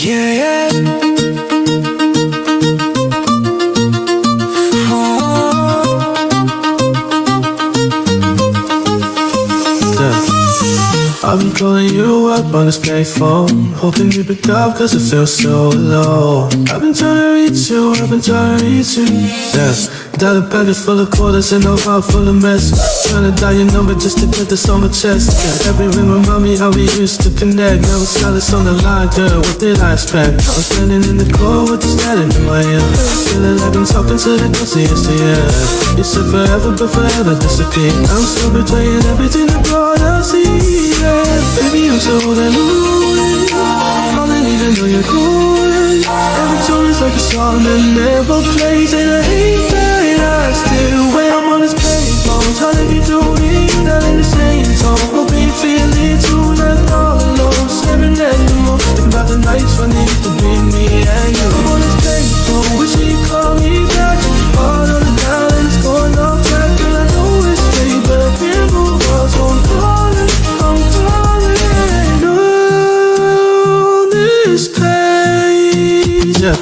Yeah, yeah. I've been calling you up on this payphone, hoping you pick up cause it feels so low. I've been trying to reach you, yeah. Got a package full of quarters and a heart full of mess. Trying to dial your number just to get this on my chest. Yeah, every ring remind me how we used to connect. Now it's silence on the line, girl, what did I expect? I was standing in the cold with the static in my ear, feeling like I'm talking to the ghostiest, yeah. You said forever, but forever disappear. I'm still betraying everything that brought us here. Baby, I'm so lonely, I don't even know you're going. Every tune is like a song that never plays, and I hate that I still wait. I'm on this payphone, trying to get through to you, not in the same tone. Hoping you feel it too, left all alone, staring at the moon, thinking about the nights when it used to be me and you. I'm on this payphone, wishing you call me back. Heart on the dial and it's going off track. Girl, I know it's late, but I can't move on, so I'm calling on this page. Yeah.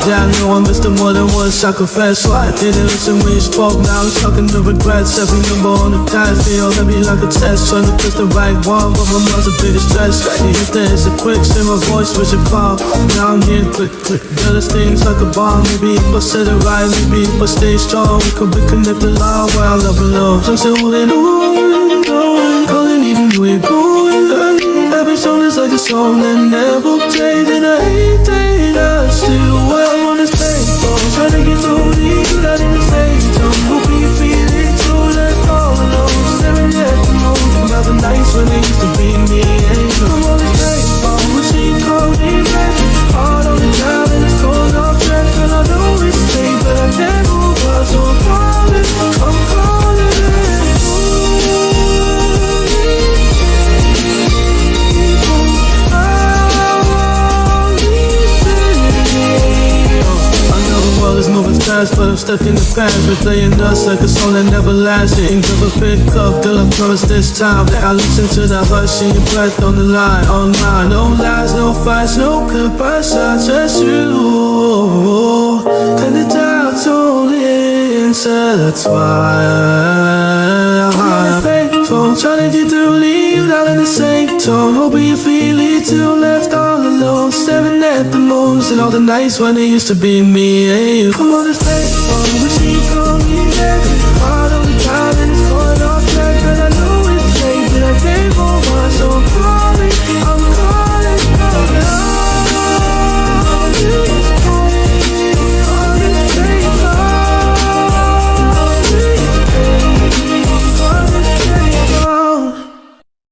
Yeah, I know I missed it more than once, I confess. So I didn't listen when you spoke, now I'm talking to regrets. Every number on the past feel heavy like a test, trying to push the right one, but my mind's the biggest stress. You used to answer quick, say my voice was a call. Now I'm here quick. Girl, this thing's like a bomb. Maybe if I said it right, maybe if I stay strong, we could be connected long while love and love. So I'm still holding on, calling even though you're going. Every song is like a song that never plays, and I hate that I still well on this payphone, trying to get through to you, not in the same tone. Hoping you feel it too, left all alone, staring at the moon, thinking about the nights when it used to be me and you. I'm on this payphone, wishing you called me back. Heart on the dial and it's going off track, and I know it's late, but I can't move on, so I'm calling. But I'm stuck in the past, replaying us like a song that never lasted. Ain't never pick up, till I promise this time that I listen to the hush in your breath on the line, on mine. No lies, no fights, no goodbyes, just you. And the doubt's only answer, that's why I'm faithful, trying to get through to you, not in the same tone. Hoping you feel it too, left all alone, staring at the moons and all the nights when it used to be me and you. I'm on this payphone, wishing you called me back. Heart on the dial